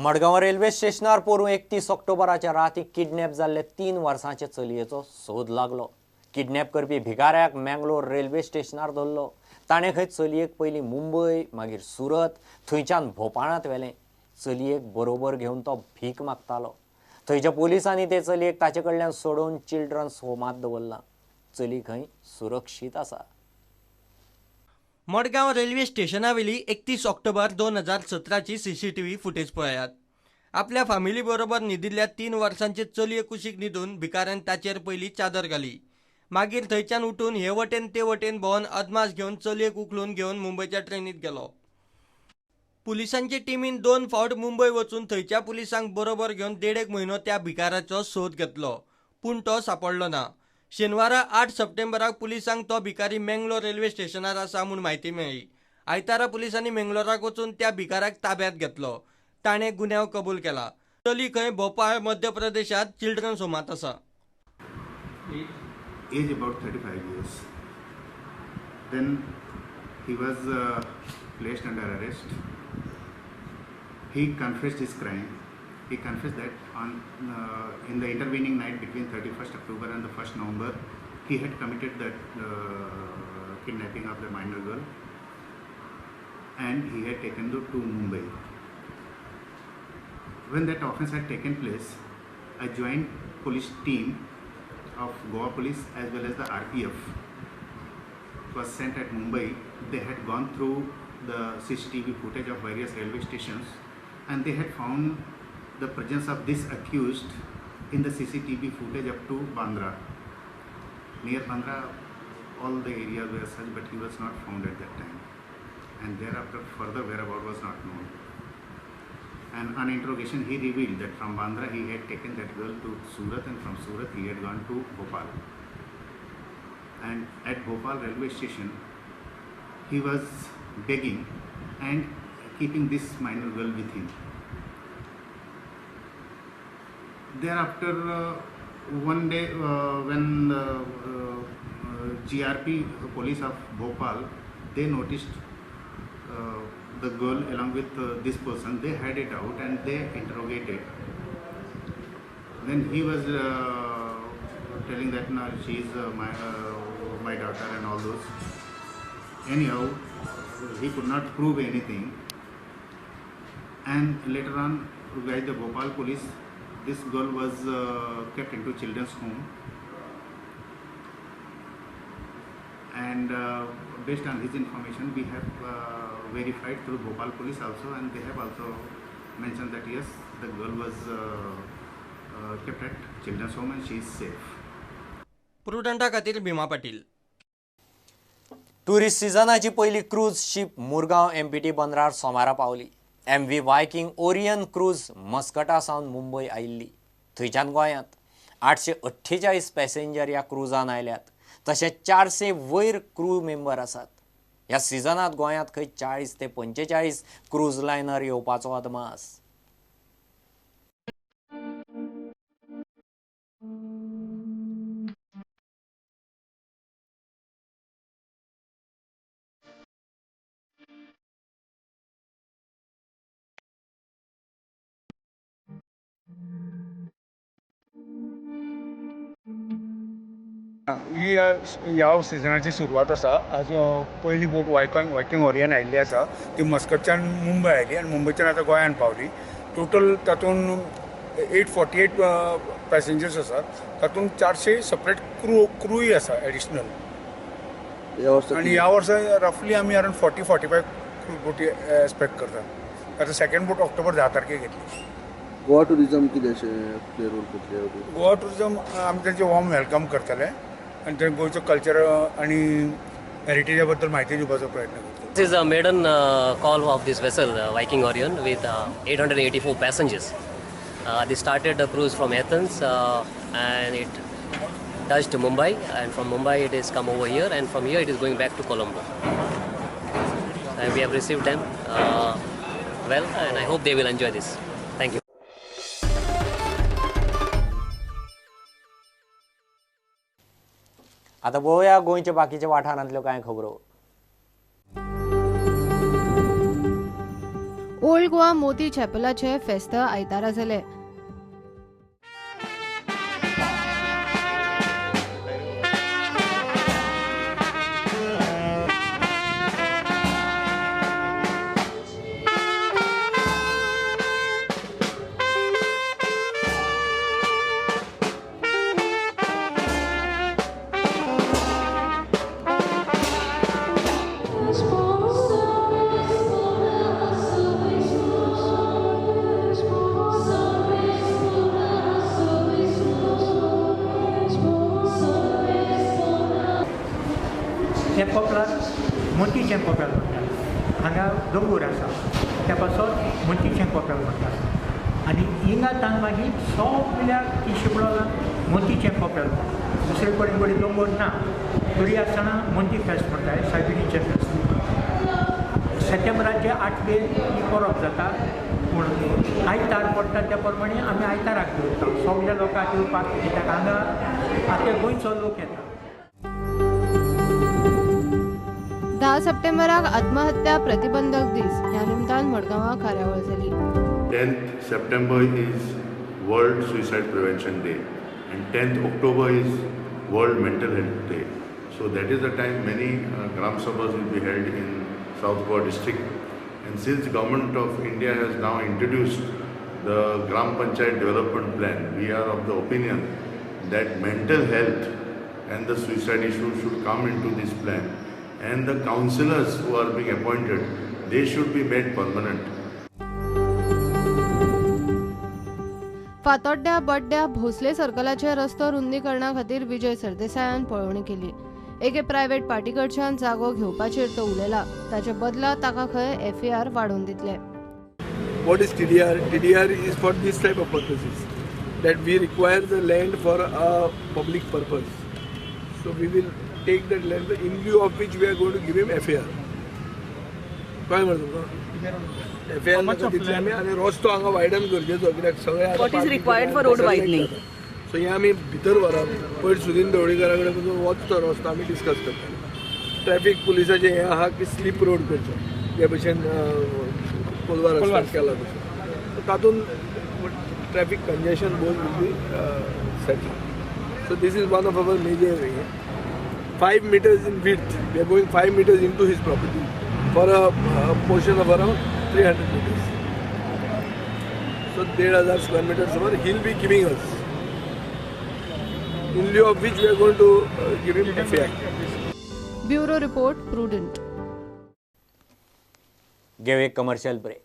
Madgaon railway स्टेशनार पोरू 31 ऑक्टोबराच्या राती kidnap जाल्ले 3 वर्सांचे चलयेचो सोद लागलो। किडनॅप करपी भिकाऱ्याक मंगळूर रेल्वे स्टेशनार धरलो। ताणें खंय चलयेक पयलीं मुंबय मागीर सुरत थंयच्यान भोपाळांत व्हेलें। चलयेक बरोबर घेवन तो भीक मागतालो। थंयच्या पुलिसांनी ते चलयेक ताचे कडल्यान सोडून चिल्ड्रन्स होमांत दवरला। चली खंय सुरक्षीत आसा। मडगांव रेल्वे स्टेशनावेली 31 ऑक्टोबर 2017ची CCTV फुटेज पळयात। आपल्या फॅमिली बरोबर न्हिदिल्ल्या 3 वर्सांचे चलये कुशीक न्हिदून भिकाऱ्यान ताचेर पयली चादर घाली। मागीर थंयच्यान उठून हे वटेन ते वटेन भोंवन अदमास घेवन चलयेक उखलून घेवन मुंबयच्या ट्रेनीत गेलो। पुलिसांचे टिमीन 2 फावट मुंबय वचून थंयच्या पुलिसांक बरोबर घेवन 1.5 म्हयनो त्या भिकाऱ्याचो सोद घेतलो, पूण तो सांपडलो ना। शेनवारा 8 सप्टेंबराक पुलिसांक तो भिकारी मंगळूर रेल्वे स्टेशनार आसा म्हूण म्हायती मेळ्ळी। आयतारा पुलिसांनी मंगळूराक वचून त्या भिकाऱ्याक ताब्यांत घेतलो। ताणें गुन्यांव कबूल केला। चली खंय भोपाळ मध्य प्रदेशात चिल्ड्रन्स होमांत आसा। Age about 35 years. Then he was placed under arrest. He confessed his crime. He confessed that in the intervening night between 31st October and the 1st November, he had committed that kidnapping of the minor girl, and he had taken her to Mumbai. When that offence had taken place, a joint police team of Goa Police as well as the RPF was sent at Mumbai. They had gone through the CCTV footage of various railway stations, and they had found the presence of this accused in the CCTV footage up to Bandra. Near Bandra, all the area were such, but he was not found at that time, and thereafter further whereabout was not known. And on interrogation, he revealed that from Bandra he had taken that girl to Surat, and from Surat he had gone to Bhopal. And at Bhopal railway station, he was begging and keeping this minor girl with him. Thereafter, one day when GRP police of Bhopal, they noticed the girl along with this person. They had it out and they interrogated. Then he was telling that no, she is my daughter and all those. Anyhow, he could not prove anything. And later on, by the Bhopal police, this girl was kept into children's home. And based on his information, we have verified through Bhopal police also, and they have also mentioned that yes, the girl was kept at children's home and she is safe. प्रुडंटा खातीर Bhima Patil. Tourist सिजनाची पहिली cruise ship Mormugao MPT बंदरार सोमारा पावली। MV wicking Orion cruise मस्कटा सावन मुंबय आयिल्ली। थंयच्यान गोंयांत 848 passenger ह्या क्रुजान आयल्यात। तशेंच 400 वयर क्रू मेंबर आसात। ह्या सिजनांत गोंयांत खंय 40 ते 45 क्रूज लायनर येवपाचो अदमास। ही ह्या सिजनाची सुरवात आसा। आज पयली बोट वायकिंग ओरियन आयिल्ली आसा। ती मस्कटच्यान मुंबय आयली आनी मुंबयच्यान आतां गोंयांत पावली। टोटल तातूंत 848 पॅसेंजर्स आसात। तातूंत 400 सेपरेट क्रूय आसा एडिशनल। आनी ह्या वर्सा रफली आमी अरावंड 40-45 बोटी एक्सपेक्ट करतात। आतां सेकंड बोट ऑक्टोबर 10 तारखेक येतली। गोवा टुरिजम कितें अशें रोल करतले? गोवा टुरिजम आमी तेंचें वॉर्म वेलकम करतले आनी ते गोंयचो कल्चर आनी हेरिटेजा बद्दल म्हायती दिवपाचो प्रयत्न करतले। This is a maiden call of this vessel, Viking Orion, with 884 passengers. They started the cruise from Athens and it touched Mumbai, and from Mumbai it is come over here, and from here it is going back to Colombo. And we have received them well, and I hope they will enjoy this. Thank you. आता पळोवया गोंयच्या बाकीच्या वाठारांतल्यो कांय खबरो। Old Goa मोती चॅपलाचे फेस्त आयतारा जाले. चॅम्पोपलार मोती चॅम्पोपल म्हणटात. हांगा दोंगूर आसा त्या पासत मोती चॅम्पोपल म्हणटात. आनी हिंगातान मागीर सगळ्याक इशुबळान मोती चॅम्पोपल. दुसरे कडेन दोंगूर ना तरी आसतना मोती फेस्त म्हणटात, सायबिणीचे फेस्त. सप्टेंबराचे 8 ही परब जाता. पूण आयतार पडटा त्या प्रमाणे आमी आयताराक दवरता. सगळ्या लोकांक येवपाक कित्याक हांगा आतां गोंयचो लोक येता. 10 सप्टेंबराक आत्महत्या प्रतिबंधक दीस ह्या निमतान मडगांवां कार्यावळ जाली. 10th September is World Suicide Prevention Day and 10th October is World Mental Health Day. So that is the time many Gram Sabhas will be held in South Goa district. And since Government of India has now introduced the Gram Panchayat Development Plan, we are of the opinion that mental health and the suicide issue should come into this plan. And the councillors who are being appointed, they should be made permanent. फातोड्ड्या बड्ड्या Bhosale सर्कलाचे रस्तो रुंदीकरणा खातीर विजय सरदेसायान पळोवणी केली. एके private party कडच्यान जागो घेवपाचेर तो उलयला. ताचे बदला ताका खंय FAR वाडोवन दितले. What is TDR? TDR is for this type of purposes, that we require the land for a public purpose. So we will take that land, in lieu of which we are going to give him FAR. काय म्हणतो FAR नको दितले आमी आनी रस्तो हांगा वायडन गरजेचो कित्याक सगळे What is required for road widening? So हे आमी भितर व्हरप. पयर सुदीन ढवळीकरा कडेन वचून वचतो रस्तो आमी डिस्कस करता. ट्रॅफिक पुलिसाचें हें आहा की स्लीप रोड करचो हे भशेन कोलवा रस्तो केला तसो. सो तातूंत traffic congestion both will be settle. So this is one of our major 5 meters in width. We are going 5 meters into his property for a portion of around 300 meters. So 1,500 square meters over he'll be giving us. In lieu of which we are going to give him FAR. Bureau report prudent. घेऊ एक commercial break.